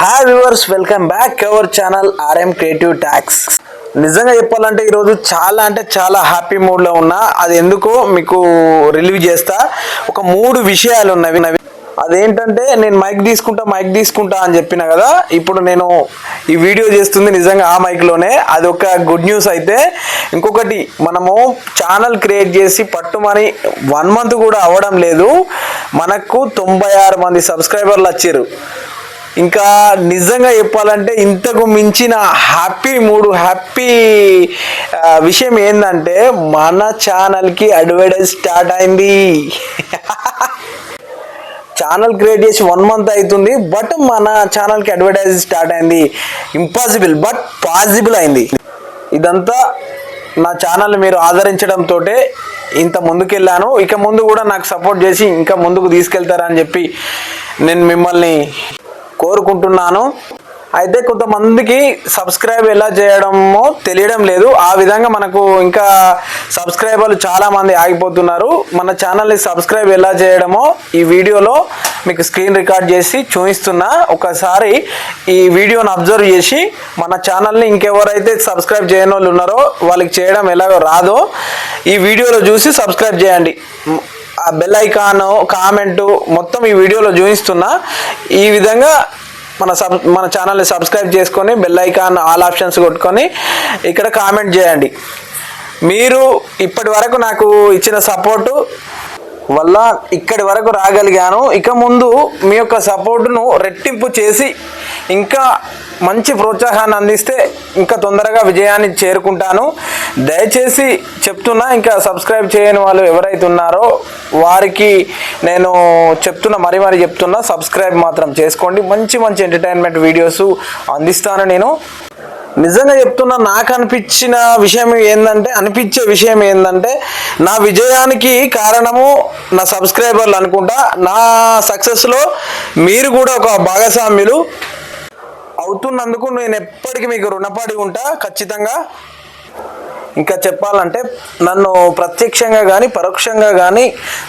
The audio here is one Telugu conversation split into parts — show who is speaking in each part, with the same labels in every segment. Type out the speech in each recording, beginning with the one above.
Speaker 1: Hi viewers, welcome back our channel RM creative talks. నిజంగా చెప్పాలంటే ఈరోజు చాలా హ్యాపీ మూడ్లో ఉన్నా. అది ఎందుకో మీకు రిలీవ్ చేస్తా. ఒక 3 విషయాలు ఉన్నవి. అదేంటంటే, నేను మైక్ తీసుకుంటా అని చెప్పిన కదా. ఇప్పుడు నేను ఈ వీడియో చేస్తుంది నిజంగా ఆ మైక్లోనే. అది ఒక గుడ్ న్యూస్. అయితే ఇంకొకటి, మనము ఛానల్ క్రియేట్ చేసి పట్టుమని 1 మంత్ కూడా అవ్వడం లేదు, మనకు 96 మంది సబ్స్క్రైబర్లు వచ్చారు. ఇంకా నిజంగా చెప్పాలంటే ఇంతకు మించిన హ్యాపీ విషయం ఏంటంటే, మన ఛానల్కి అడ్వర్టైజ్ స్టార్ట్ అయింది. ఛానల్ క్రియేట్ చేసి 1 మంత్ అవుతుంది, బట్ మన ఛానల్కి అడ్వర్టైజ్ స్టార్ట్ అయింది. ఇంపాసిబుల్ బట్ పాసిబుల్ అయింది. ఇదంతా నా ఛానల్ మీరు ఆదరించడంతో ఇంత ముందుకెళ్ళాను. ఇక ముందు కూడా నాకు సపోర్ట్ చేసి ఇంకా ముందుకు తీసుకెళ్తారని చెప్పి నేను మిమ్మల్ని కోరుకుంటున్నాను. అయితే కొంతమందికి సబ్స్క్రైబ్ ఎలా చేయడమో తెలియడం లేదు. ఆ విధంగా మనకు ఇంకా సబ్స్క్రైబర్లు చాలామంది ఆగిపోతున్నారు. మన ఛానల్ని సబ్స్క్రైబ్ ఎలా చేయడమో ఈ వీడియోలో మీకు స్క్రీన్ రికార్డ్ చేసి చూపిస్తున్నా. ఒకసారి ఈ వీడియోని అబ్జర్వ్ చేసి మన ఛానల్ని ఇంకెవరైతే సబ్స్క్రైబ్ చేయని వాళ్ళు ఉన్నారో వాళ్ళకి చేయడం ఎలాగో రాదో ఈ వీడియోలో చూసి సబ్స్క్రైబ్ చేయండి. ఆ బెల్ ఐకాన్, కామెంటు మొత్తం ఈ వీడియోలో చూపిస్తున్నా. ఈ విధంగా మన ఛానల్ని సబ్స్క్రైబ్ చేసుకొని బెల్ ఐకాన్ ఆల్ ఆప్షన్స్ కొట్టుకొని ఇక్కడ కామెంట్ చేయండి. మీరు ఇప్పటి వరకు నాకు ఇచ్చిన సపోర్టు వల్ల ఇక్కడి వరకు రాగలిగాను. ఇక ముందు మీ యొక్క సపోర్టును రెట్టింపు చేసి ఇంకా మంచి ప్రోత్సాహాన్ని అందిస్తే ఇంకా తొందరగా విజయాన్ని చేరుకుంటాను. దయచేసి చెప్తున్నా, ఇంకా సబ్స్క్రైబ్ చేయని వాళ్ళు ఎవరైతే ఉన్నారో వారికి నేను మరీ చెప్తున్నా, సబ్స్క్రైబ్ మాత్రం చేసుకోండి. మంచి ఎంటర్టైన్మెంట్ వీడియోస్ అందిస్తాను నేను. నిజంగా చెప్తున్నా, నాకు అనిపించే విషయం ఏంటంటే నా విజయానికి కారణము నా సబ్స్క్రైబర్లు అనుకుంటా. నా సక్సెస్లో మీరు కూడా ఒక భాగస్వామ్యులు అవుతున్నందుకు నేను ఎప్పటికీ మీకు రుణపడి ఉంటా ఖచ్చితంగా. ఇంకా చెప్పాలంటే, నన్ను ప్రత్యక్షంగా కానీ పరోక్షంగా కానీ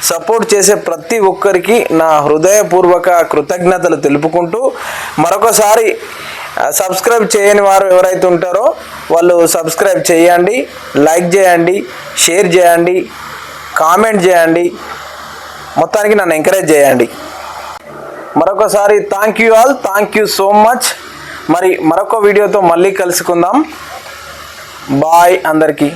Speaker 1: సపోర్ట్ చేసే ప్రతి ఒక్కరికి నా హృదయపూర్వక కృతజ్ఞతలు తెలుపుకుంటూ, మరొకసారి సబ్స్క్రైబ్ చేయని వారు ఎవరైతే ఉంటారో వాళ్ళు సబ్స్క్రైబ్ చేయండి, లైక్ చేయండి, షేర్ చేయండి, కామెంట్ చేయండి, మొత్తానికి నన్ను ఎంకరేజ్ చేయండి. మరొకసారి థ్యాంక్ యూ సో మచ్. మరి మరొక వీడియోతో మళ్ళీ కలుసుకుందాం. బాయ్ అందరికీ.